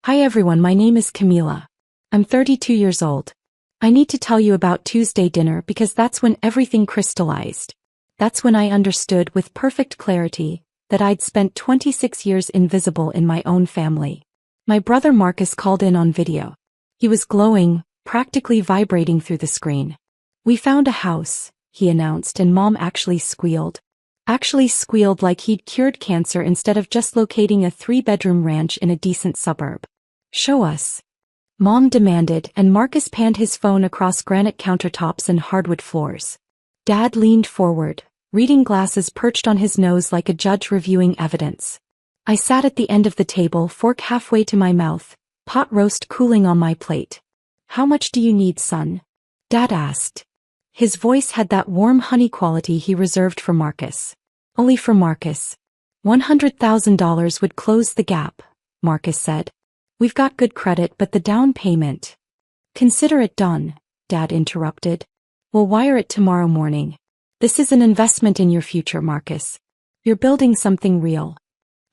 Hi everyone, my name is Camila. I'm 32 years old. I need to tell you about Tuesday dinner because that's when everything crystallized. That's when I understood with perfect clarity that I'd spent 26 years invisible in my own family. My brother Marcus called in on video. He was glowing, practically vibrating through the screen. We found a house, he announced, and Mom actually squealed. Actually squealed like he'd cured cancer instead of just locating a 3-bedroom ranch in a decent suburb. Show us. Mom demanded, and Marcus panned his phone across granite countertops and hardwood floors. Dad leaned forward, reading glasses perched on his nose like a judge reviewing evidence. I sat at the end of the table, fork halfway to my mouth, pot roast cooling on my plate. How much do you need, son? Dad asked. His voice had that warm honey quality he reserved for Marcus. Only for Marcus. $100,000 would close the gap, Marcus said. We've got good credit, but the down payment. Consider it done, Dad interrupted. We'll wire it tomorrow morning. This is an investment in your future, Marcus. You're building something real.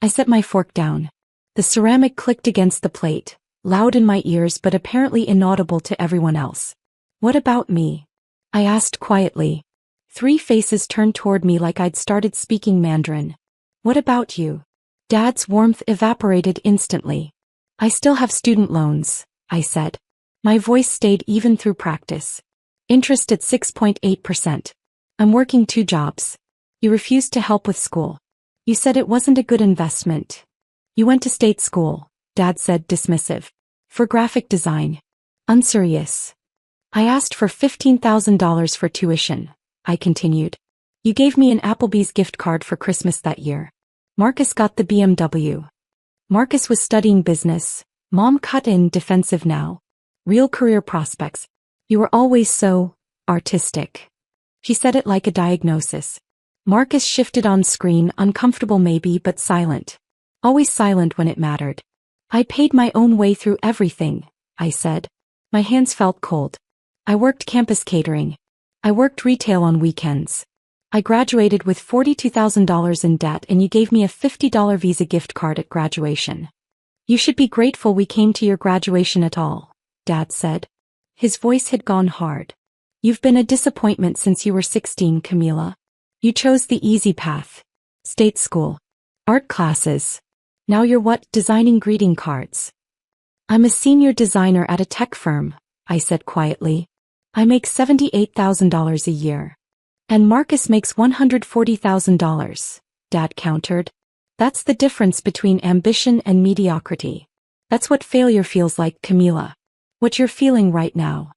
I set my fork down. The ceramic clicked against the plate, loud in my ears but apparently inaudible to everyone else. What about me? I asked quietly. 3 faces turned toward me like I'd started speaking Mandarin. What about you? Dad's warmth evaporated instantly. I still have student loans, I said. My voice stayed even through practice. Interest at 6.8%. I'm working 2 jobs. You refused to help with school. You said it wasn't a good investment. You went to state school, Dad said, dismissive. For graphic design. Unserious. I asked for $15,000 for tuition, I continued. You gave me an Applebee's gift card for Christmas that year. Marcus got the BMW. Marcus was studying business. Mom cut in, defensive now. Real career prospects. You were always so artistic. She said it like a diagnosis. Marcus shifted on screen, uncomfortable maybe, but silent. Always silent when it mattered. I paid my own way through everything, I said. My hands felt cold. I worked campus catering. I worked retail on weekends. I graduated with $42,000 in debt and you gave me a $50 Visa gift card at graduation. You should be grateful we came to your graduation at all, Dad said. His voice had gone hard. You've been a disappointment since you were 16, Camila. You chose the easy path. State school. Art classes. Now you're what? Designing greeting cards. I'm a senior designer at a tech firm, I said quietly. I make $78,000 a year. And Marcus makes $140,000, Dad countered. That's the difference between ambition and mediocrity. That's what failure feels like, Camila. What you're feeling right now.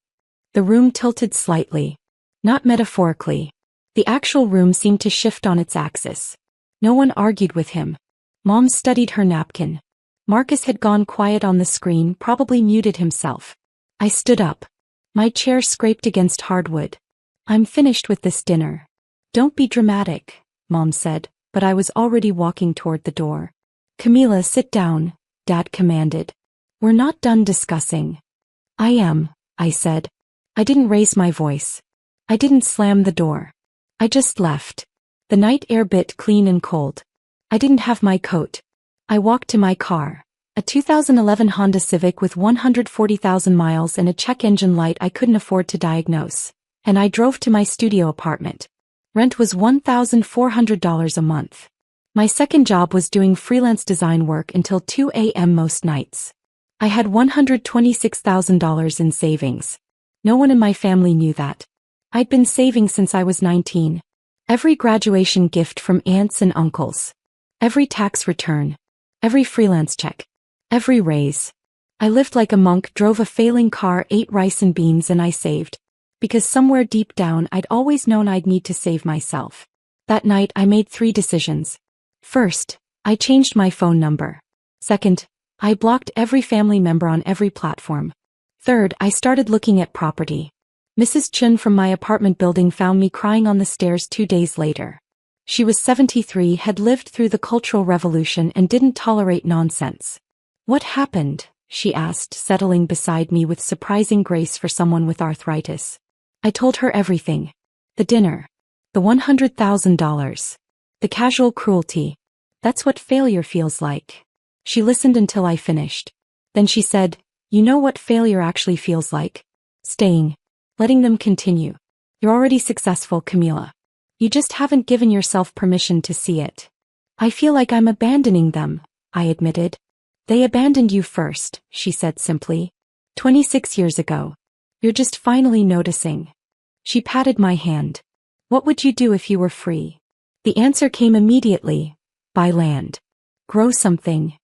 The room tilted slightly. Not metaphorically. The actual room seemed to shift on its axis. No one argued with him. Mom studied her napkin. Marcus had gone quiet on the screen, probably muted himself. I stood up. My chair scraped against hardwood. I'm finished with this dinner. Don't be dramatic, Mom said, but I was already walking toward the door. Camila, sit down, Dad commanded. We're not done discussing. I am, I said. I didn't raise my voice. I didn't slam the door. I just left. The night air bit clean and cold. I didn't have my coat. I walked to my car. A 2011 Honda Civic with 140,000 miles and a check engine light I couldn't afford to diagnose. And I drove to my studio apartment. Rent was $1,400 a month. My second job was doing freelance design work until 2 a.m. most nights. I had $126,000 in savings. No one in my family knew that. I'd been saving since I was 19. Every graduation gift from aunts and uncles. Every tax return. Every freelance check. Every raise. I lived like a monk, drove a failing car, ate rice and beans, and I saved. Because somewhere deep down I'd always known I'd need to save myself. That night I made 3 decisions. First, I changed my phone number. Second, I blocked every family member on every platform. Third, I started looking at property. Mrs. Chun from my apartment building found me crying on the stairs 2 days later. She was 73, had lived through the Cultural Revolution and didn't tolerate nonsense. What happened? She asked, settling beside me with surprising grace for someone with arthritis. I told her everything. The dinner. The $100,000. The casual cruelty. That's what failure feels like. She listened until I finished. Then she said, "You know what failure actually feels like? Staying. Letting them continue. You're already successful, Camila. You just haven't given yourself permission to see it." "I feel like I'm abandoning them," I admitted. "They abandoned you first," she said simply. 26 years ago. You're just finally noticing." She patted my hand. "What would you do if you were free?" The answer came immediately. "Buy land. Grow something."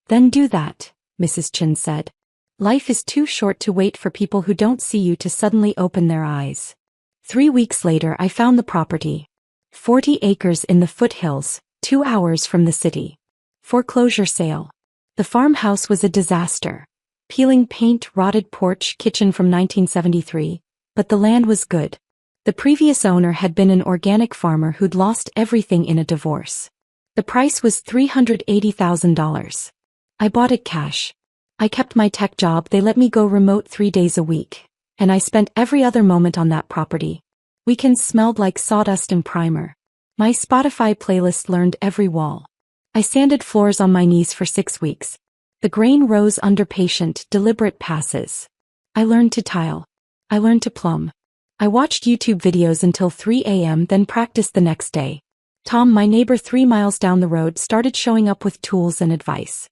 "Then do that," Mrs. Chin said. "Life is too short to wait for people who don't see you to suddenly open their eyes." 3 weeks later I found the property. 40 acres in the foothills, 2 hours from the city. Foreclosure sale. The farmhouse was a disaster. Peeling paint, rotted porch, kitchen from 1973, but the land was good. The previous owner had been an organic farmer who'd lost everything in a divorce. The price was $380,000. I bought it cash. I kept my tech job, they let me go remote 3 days a week, and I spent every other moment on that property. Weekends smelled like sawdust and primer. My Spotify playlist learned every wall. I sanded floors on my knees for 6 weeks. The grain rose under patient, deliberate passes. I learned to tile. I learned to plumb. I watched YouTube videos until 3 a.m., then practiced the next day. Tom, my neighbor 3 miles down the road, started showing up with tools and advice.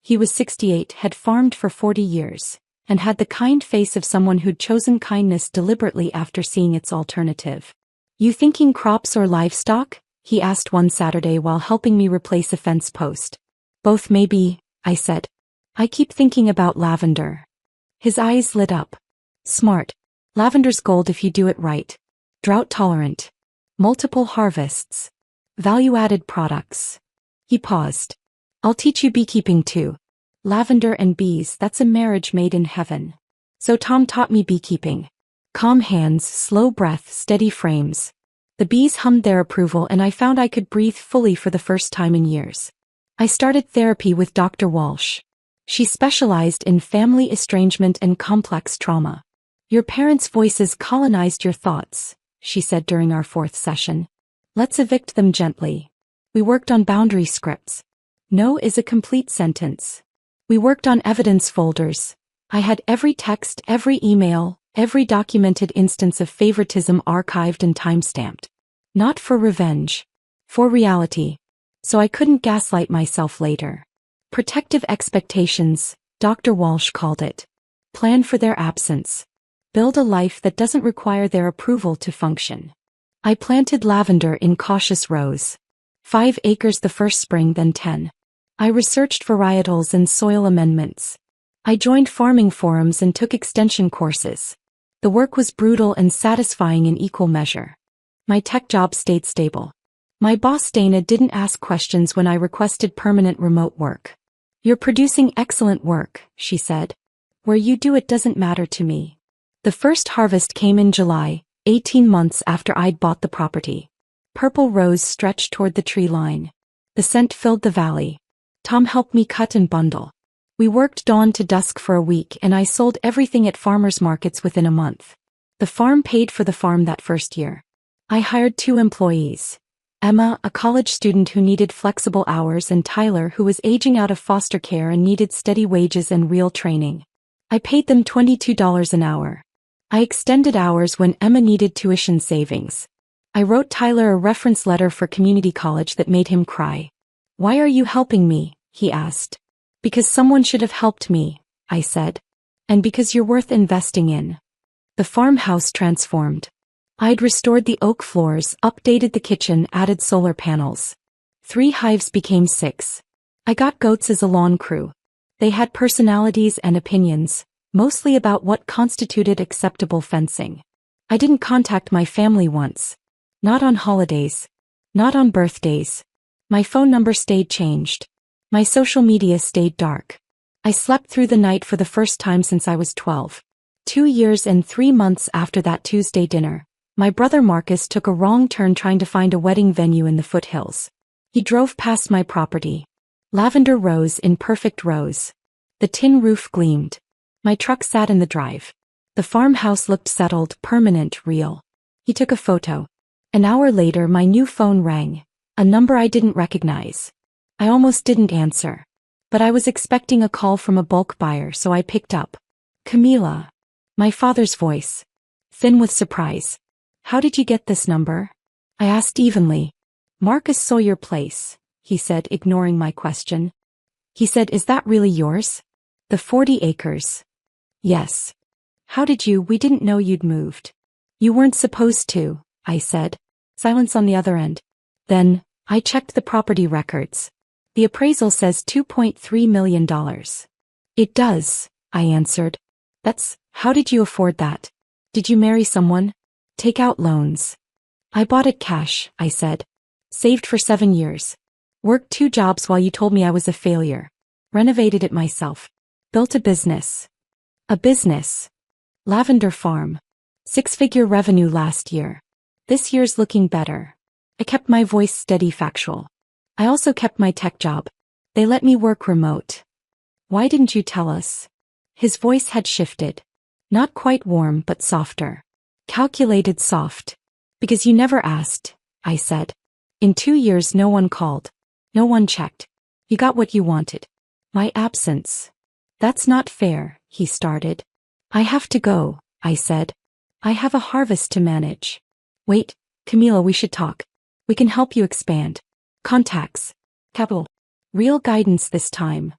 He was 68, had farmed for 40 years, and had the kind face of someone who'd chosen kindness deliberately after seeing its alternative. "You thinking crops or livestock?" he asked one Saturday while helping me replace a fence post. "Both maybe," I said. "I keep thinking about lavender." His eyes lit up. "Smart. Lavender's gold if you do it right. Drought tolerant. Multiple harvests. Value-added products." He paused. "I'll teach you beekeeping too. Lavender and bees, that's a marriage made in heaven." So Tom taught me beekeeping. Calm hands, slow breath, steady frames. The bees hummed their approval and I found I could breathe fully for the first time in years. I started therapy with Dr. Walsh. She specialized in family estrangement and complex trauma. "Your parents' voices colonized your thoughts," she said during our 4th session. "Let's evict them gently." We worked on boundary scripts. No is a complete sentence. We worked on evidence folders. I had every text, every email, every documented instance of favoritism archived and timestamped. Not for revenge. For reality. So I couldn't gaslight myself later. Protective expectations, Dr. Walsh called it. Plan for their absence. Build a life that doesn't require their approval to function. I planted lavender in cautious rows. 5 acres the first spring, then 10. I researched varietals and soil amendments. I joined farming forums and took extension courses. The work was brutal and satisfying in equal measure. My tech job stayed stable. My boss Dana didn't ask questions when I requested permanent remote work. "You're producing excellent work," she said. "Where you do it doesn't matter to me." The first harvest came in July, 18 months after I'd bought the property. Purple rose stretched toward the tree line. The scent filled the valley. Tom helped me cut and bundle. We worked dawn to dusk for a week and I sold everything at farmers markets within a month. The farm paid for the farm that first year. I hired 2 employees. Emma, a college student who needed flexible hours, and Tyler, who was aging out of foster care and needed steady wages and real training. I paid them $22 an hour. I extended hours when Emma needed tuition savings. I wrote Tyler a reference letter for community college that made him cry. "Why are you helping me?" he asked. "Because someone should have helped me," I said. "And because you're worth investing in." The farmhouse transformed. I'd restored the oak floors, updated the kitchen, added solar panels. 3 hives became 6. I got goats as a lawn crew. They had personalities and opinions, mostly about what constituted acceptable fencing. I didn't contact my family once. Not on holidays. Not on birthdays. My phone number stayed changed. My social media stayed dark. I slept through the night for the first time since I was 12. 2 years and 3 months after that Tuesday dinner, my brother Marcus took a wrong turn trying to find a wedding venue in the foothills. He drove past my property. Lavender rose in perfect rows. The tin roof gleamed. My truck sat in the drive. The farmhouse looked settled, permanent, real. He took a photo. An hour later my new phone rang. A number I didn't recognize. I almost didn't answer. But I was expecting a call from a bulk buyer, so I picked up. Camila. My father's voice. Thin with surprise. How did you get this number? I asked evenly. Marcus saw your place, he said, ignoring my question. He said, is that really yours? The 40 acres. Yes. How did you? We didn't know you'd moved. You weren't supposed to, I said. Silence on the other end. Then, I checked the property records. The appraisal says $2.3 million. It does, I answered. How did you afford that? Did you marry someone? Take out loans. I bought it cash, I said. Saved for 7 years. Worked 2 jobs while you told me I was a failure. Renovated it myself. Built a business. A business. Lavender Farm. 6-figure revenue last year. This year's looking better. I kept my voice steady, factual. I also kept my tech job. They let me work remote. Why didn't you tell us? His voice had shifted. Not quite warm, but softer. Calculated soft. Because you never asked, I said. In 2 years no one called. No one checked. You got what you wanted. My absence. That's not fair, he started. I have to go, I said. I have a harvest to manage. Wait, Camila, we should talk. We can help you expand. Contacts. Capital. Real guidance this time.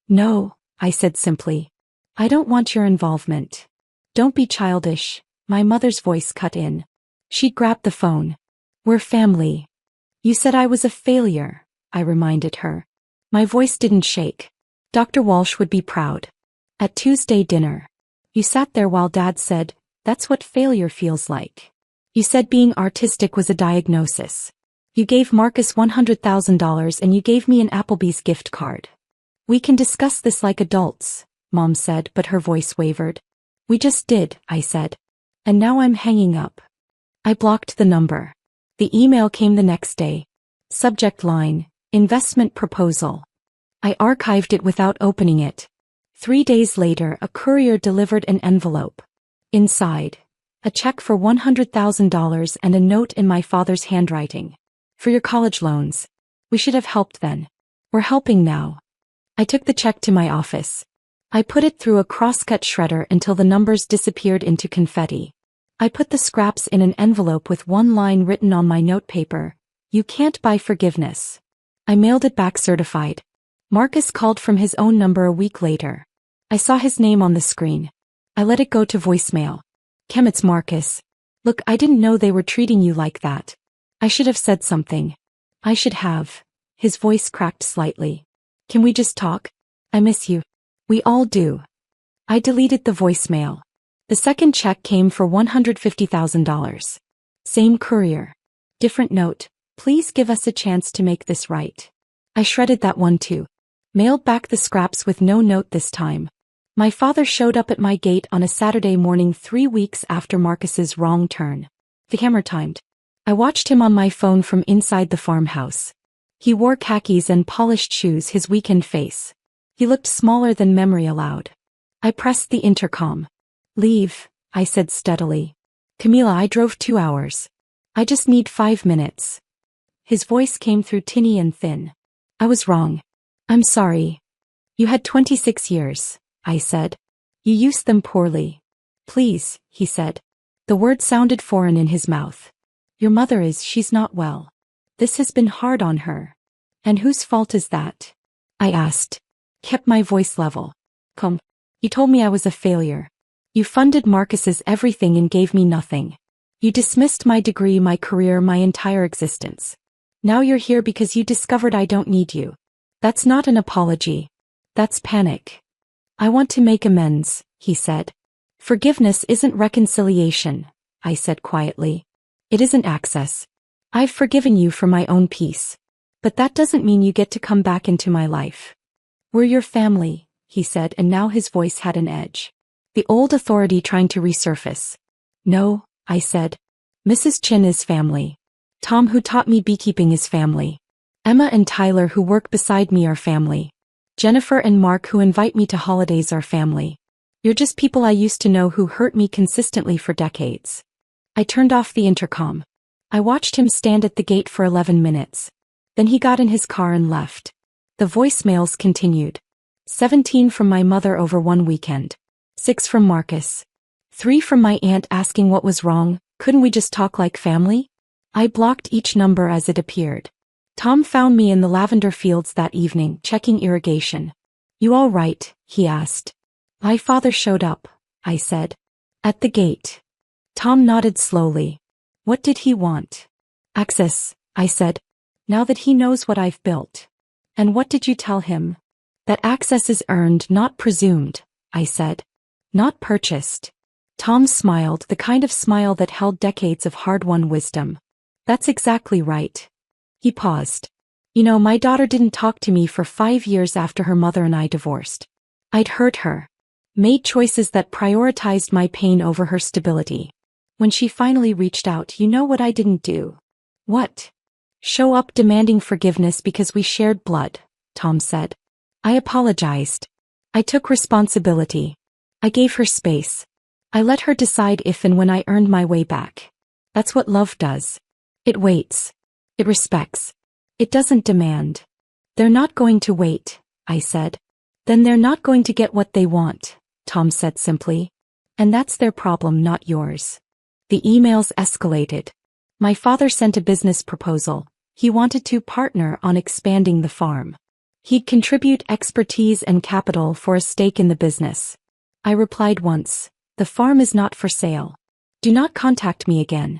No, I said simply. I don't want your involvement. Don't be childish, my mother's voice cut in. She grabbed the phone. We're family. You said I was a failure, I reminded her. My voice didn't shake. Dr. Walsh would be proud. At Tuesday dinner. You sat there while Dad said, that's what failure feels like. You said being artistic was a diagnosis. You gave Marcus $100,000 and you gave me an Applebee's gift card. We can discuss this like adults, Mom said, but her voice wavered. We just did, I said. And now I'm hanging up. I blocked the number. The email came the next day. Subject line, investment proposal. I archived it without opening it. 3 days later, a courier delivered an envelope. Inside, a check for $100,000 and a note in my father's handwriting. For your college loans. We should have helped then. We're helping now. I took the check to my office. I put it through a crosscut shredder until the numbers disappeared into confetti. I put the scraps in an envelope with one line written on my notepaper. You can't buy forgiveness. I mailed it back certified. Marcus called from his own number a week later. I saw his name on the screen. I let it go to voicemail. Kim, it's Marcus. Look, I didn't know they were treating you like that. I should have said something. I should have. His voice cracked slightly. Can we just talk? I miss you. We all do. I deleted the voicemail. The second check came for $150,000. Same courier. Different note. Please give us a chance to make this right. I shredded that one too. Mailed back the scraps with no note this time. My father showed up at my gate on a Saturday morning 3 weeks after Marcus's wrong turn. The camera timed. I watched him on my phone from inside the farmhouse. He wore khakis and polished shoes, his weakened face. He looked smaller than memory allowed. I pressed the intercom. Leave, I said steadily. Camila, I drove 2 hours. I just need 5 minutes. His voice came through tinny and thin. I was wrong. I'm sorry. You had 26 years, I said. You used them poorly. Please, he said. The word sounded foreign in his mouth. Your mother she's not well. This has been hard on her. And whose fault is that? I asked. Kept my voice level. Come. You told me I was a failure. You funded Marcus's everything and gave me nothing. You dismissed my degree, my career, my entire existence. Now you're here because you discovered I don't need you. That's not an apology. That's panic. I want to make amends, he said. Forgiveness isn't reconciliation, I said quietly. It isn't access. I've forgiven you for my own peace. But that doesn't mean you get to come back into my life. We're your family, he said, and now his voice had an edge. The old authority trying to resurface. No, I said. Mrs. Chin is family. Tom, who taught me beekeeping, is family. Emma and Tyler, who work beside me, are family. Jennifer and Mark, who invite me to holidays, are family. You're just people I used to know who hurt me consistently for decades. I turned off the intercom. I watched him stand at the gate for 11 minutes. Then he got in his car and left. The voicemails continued. 17 from my mother over one weekend. 6 from Marcus. 3 from my aunt asking what was wrong, couldn't we just talk like family? I blocked each number as it appeared. Tom found me in the lavender fields that evening, checking irrigation. You all right? He asked. My father showed up, I said. At the gate. Tom nodded slowly. What did he want? Access, I said. Now that he knows what I've built. And what did you tell him? That access is earned, not presumed, I said. Not purchased. Tom smiled, the kind of smile that held decades of hard-won wisdom. That's exactly right. He paused. You know, my daughter didn't talk to me for 5 years after her mother and I divorced. I'd hurt her. Made choices that prioritized my pain over her stability. When she finally reached out, you know what I didn't do? What? Show up demanding forgiveness because we shared blood, Tom said. I apologized. I took responsibility. I gave her space. I let her decide if and when I earned my way back. That's what love does. It waits. It respects. It doesn't demand. They're not going to wait, I said. Then they're not going to get what they want, Tom said simply. And that's their problem, not yours. The emails escalated. My father sent a business proposal. He wanted to partner on expanding the farm. He'd contribute expertise and capital for a stake in the business. I replied once, the farm is not for sale. Do not contact me again.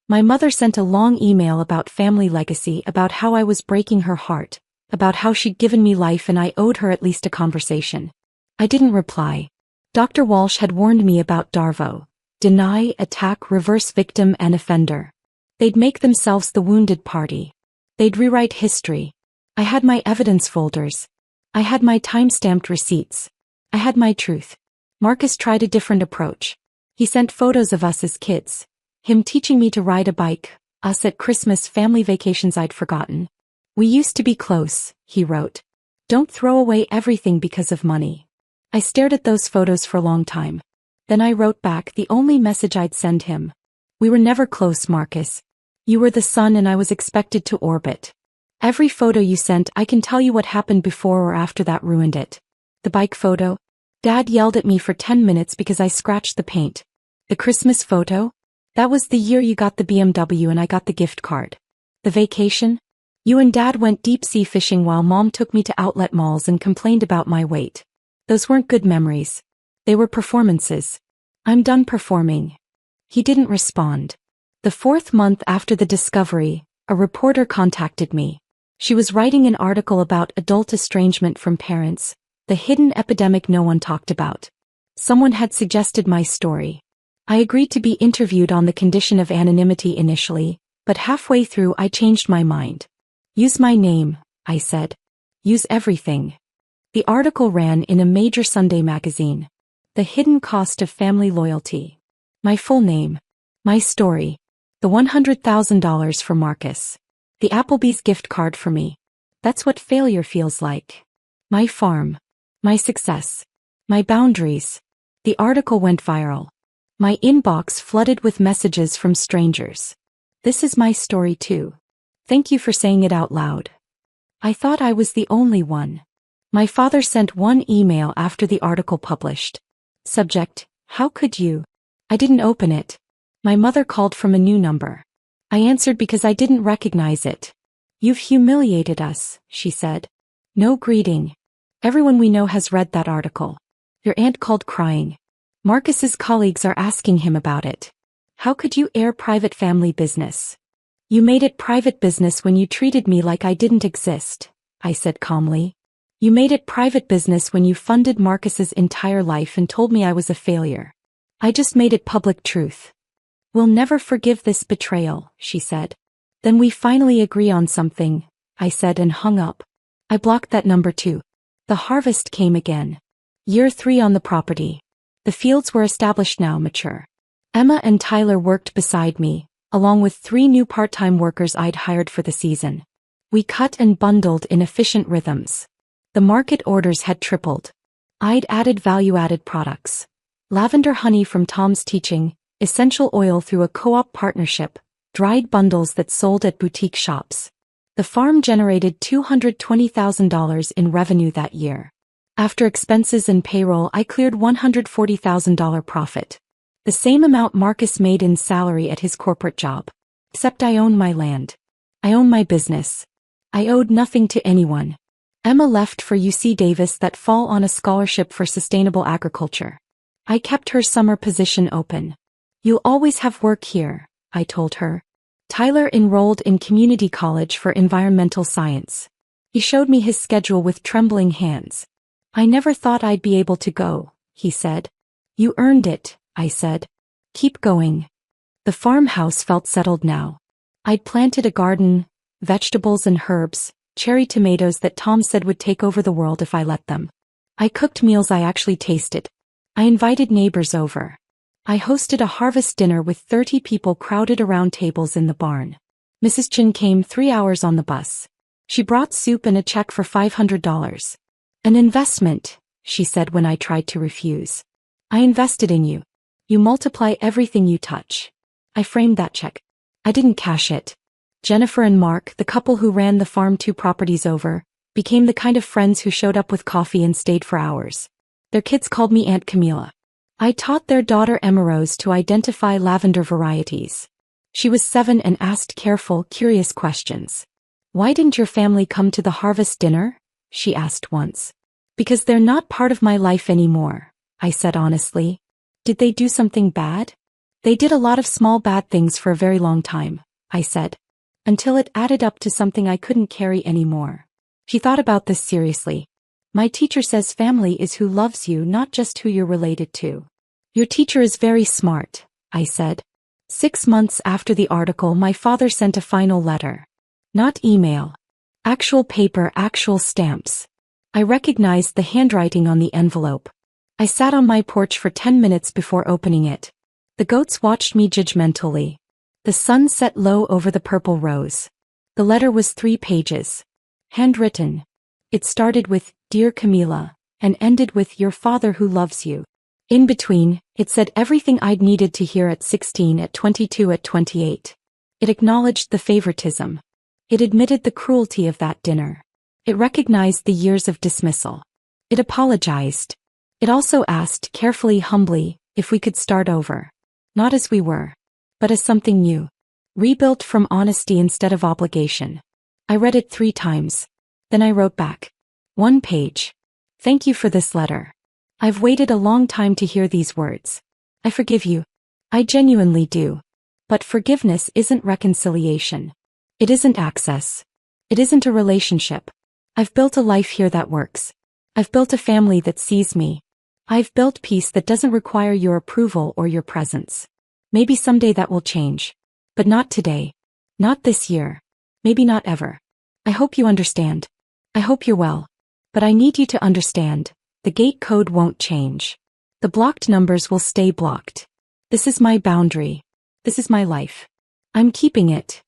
My mother sent a long email about family legacy, about how I was breaking her heart, about how she'd given me life and I owed her at least a conversation. I didn't reply. Dr. Walsh had warned me about Darvo. Deny, attack, reverse victim and offender. They'd make themselves the wounded party. They'd rewrite history. I had my evidence folders. I had my time-stamped receipts. I had my truth. Marcus tried a different approach. He sent photos of us as kids. Him teaching me to ride a bike, us at Christmas family vacations I'd forgotten. We used to be close, he wrote. Don't throw away everything because of money. I stared at those photos for a long time. Then I wrote back the only message I'd send him. We were never close, Marcus. You were the sun and I was expected to orbit. Every photo you sent, I can tell you what happened before or after that ruined it. The bike photo? Dad yelled at me for 10 minutes because I scratched the paint. The Christmas photo? That was the year you got the BMW and I got the gift card. The vacation? You and Dad went deep-sea fishing while Mom took me to outlet malls and complained about my weight. Those weren't good memories. They were performances. I'm done performing. He didn't respond. The 4th month after the discovery, a reporter contacted me. She was writing an article about adult estrangement from parents, the hidden epidemic no one talked about. Someone had suggested my story. I agreed to be interviewed on the condition of anonymity initially, but halfway through I changed my mind. Use my name, I said. Use everything. The article ran in a major Sunday magazine. The hidden cost of family loyalty. My full name. My story. The $100,000 for Marcus. The Applebee's gift card for me. That's what failure feels like. My farm. My success. My boundaries. The article went viral. My inbox flooded with messages from strangers. This is my story too. Thank you for saying it out loud. I thought I was the only one. My father sent one email after the article published. Subject, how could you? I didn't open it. My mother called from a new number. I answered because I didn't recognize it. You've humiliated us, she said. No greeting. Everyone we know has read that article. Your aunt called crying. Marcus's colleagues are asking him about it. How could you air private family business? You made it private business when you treated me like I didn't exist, I said calmly. You made it private business when you funded Marcus's entire life and told me I was a failure. I just made it public truth. We'll never forgive this betrayal, she said. Then we finally agree on something, I said and hung up. I blocked that number too. The harvest came again. Year 3 on the property. The fields were established now, mature. Emma and Tyler worked beside me, along with 3 new part-time workers I'd hired for the season. We cut and bundled in efficient rhythms. The market orders had tripled. I'd added value-added products. Lavender honey from Tom's teaching, essential oil through a co-op partnership, dried bundles that sold at boutique shops. The farm generated $220,000 in revenue that year. After expenses and payroll, I cleared $140,000 profit. The same amount Marcus made in salary at his corporate job. Except I own my land. I own my business. I owed nothing to anyone. Emma left for UC Davis that fall on a scholarship for sustainable agriculture. I kept her summer position open. You'll always have work here, I told her. Tyler enrolled in community college for environmental science. He showed me his schedule with trembling hands. I never thought I'd be able to go, he said. You earned it, I said. Keep going. The farmhouse felt settled now. I'd planted a garden, vegetables and herbs, cherry tomatoes that Tom said would take over the world if I let them. I cooked meals I actually tasted. I invited neighbors over. I hosted a harvest dinner with 30 people crowded around tables in the barn. Mrs. Chin came 3 hours on the bus. She brought soup and a check for $500. An investment, she said when I tried to refuse. I invested in you. You multiply everything you touch. I framed that check. I didn't cash it. Jennifer and Mark, the couple who ran the farm 2 properties over, became the kind of friends who showed up with coffee and stayed for hours. Their kids called me Aunt Camilla. I taught their daughter Emma Rose to identify lavender varieties. She was 7 and asked careful, curious questions. Why didn't your family come to the harvest dinner? She asked once. Because they're not part of my life anymore, I said honestly. Did they do something bad? They did a lot of small bad things for a very long time, I said. Until it added up to something I couldn't carry anymore. She thought about this seriously. My teacher says family is who loves you, not just who you're related to. Your teacher is very smart, I said. 6 months after the article, my father sent a final letter. Not email. Actual paper, actual stamps. I recognized the handwriting on the envelope. I sat on my porch for 10 minutes before opening it. The goats watched me judgmentally. The sun set low over the purple rose. The letter was 3 pages. Handwritten. It started with, Dear Camila, and ended with, Your father who loves you. In between, it said everything I'd needed to hear at 16, at 22, at 28. It acknowledged the favoritism. It admitted the cruelty of that dinner. It recognized the years of dismissal. It apologized. It also asked, carefully, humbly, if we could start over. Not as we were, but as something new. Rebuilt from honesty instead of obligation. I read it 3 times. Then I wrote back. 1 page. Thank you for this letter. I've waited a long time to hear these words. I forgive you. I genuinely do. But forgiveness isn't reconciliation. It isn't access. It isn't a relationship. I've built a life here that works. I've built a family that sees me. I've built peace that doesn't require your approval or your presence. Maybe someday that will change. But not today. Not this year. Maybe not ever. I hope you understand. I hope you're well. But I need you to understand. The gate code won't change. The blocked numbers will stay blocked. This is my boundary. This is my life. I'm keeping it.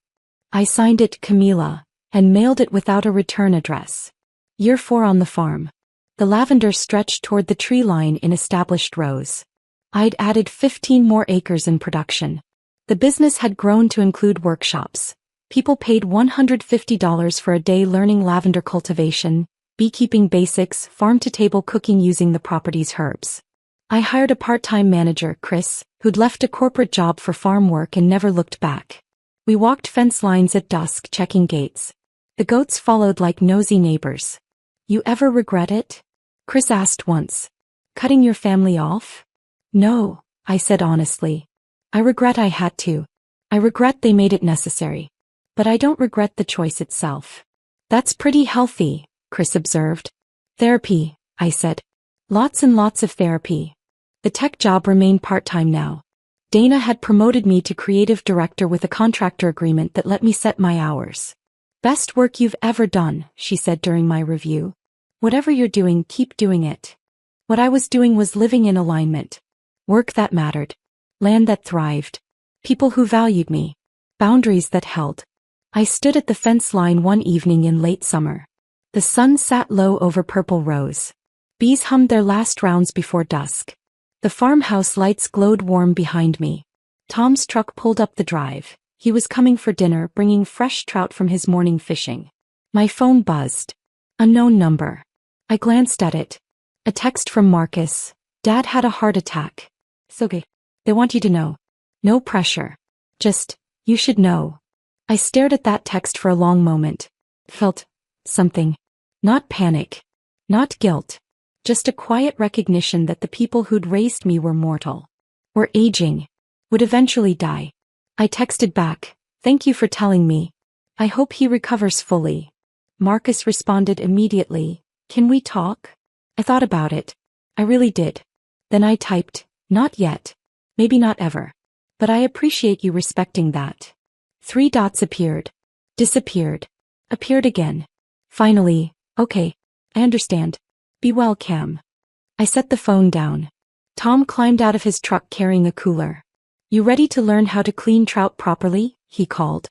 I signed it Camila, and mailed it without a return address. Year 4 on the farm. The lavender stretched toward the tree line in established rows. I'd added 15 more acres in production. The business had grown to include workshops. People paid $150 for a day learning lavender cultivation, beekeeping basics, farm-to-table cooking using the property's herbs. I hired a part-time manager, Chris, who'd left a corporate job for farm work and never looked back. We walked fence lines at dusk checking gates. The goats followed like nosy neighbors. You ever regret it? Chris asked once. Cutting your family off? No, I said honestly. I regret I had to. I regret they made it necessary. But I don't regret the choice itself. That's pretty healthy, Chris observed. Therapy, I said. Lots and lots of therapy. The tech job remained part-time now. Dana had promoted me to creative director with a contractor agreement that let me set my hours. Best work you've ever done, she said during my review. Whatever you're doing, keep doing it. What I was doing was living in alignment. Work that mattered. Land that thrived. People who valued me. Boundaries that held. I stood at the fence line one evening in late summer. The sun sat low over purple rose. Bees hummed their last rounds before dusk. The farmhouse lights glowed warm behind me. Tom's truck pulled up the drive. He was coming for dinner, bringing fresh trout from his morning fishing. My phone buzzed. Unknown number. I glanced at it. A text from Marcus. Dad had a heart attack. It's okay. They want you to know. No pressure. Just, you should know. I stared at that text for a long moment. Felt something. Not panic. Not guilt. Just a quiet recognition that the people who'd raised me were mortal. Were aging. Would eventually die. I texted back, "Thank you for telling me. I hope he recovers fully." Marcus responded immediately, "Can we talk?" I thought about it. I really did. Then I typed, "Not yet. Maybe not ever. But I appreciate you respecting that." 3 dots appeared. Disappeared. Appeared again. Finally, "Okay. I understand. Be well, Cam." I set the phone down. Tom climbed out of his truck carrying a cooler. "You ready to learn how to clean trout properly?" he called.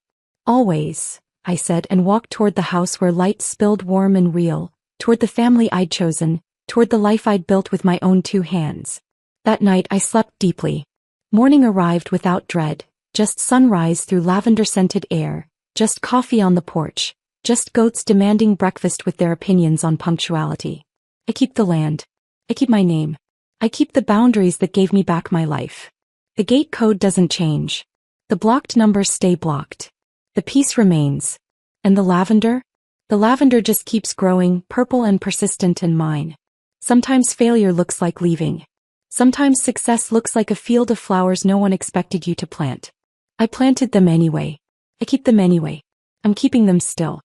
"Always," I said, and walked toward the house where light spilled warm and real, toward the family I'd chosen, toward the life I'd built with my own 2 hands. That night I slept deeply. Morning arrived without dread, just sunrise through lavender-scented air, just coffee on the porch, just goats demanding breakfast with their opinions on punctuality. I keep the land. I keep my name. I keep the boundaries that gave me back my life. The gate code doesn't change. The blocked numbers stay blocked. The peace remains. And the lavender? The lavender just keeps growing, purple and persistent and mine. Sometimes failure looks like leaving. Sometimes success looks like a field of flowers no one expected you to plant. I planted them anyway. I keep them anyway. I'm keeping them still.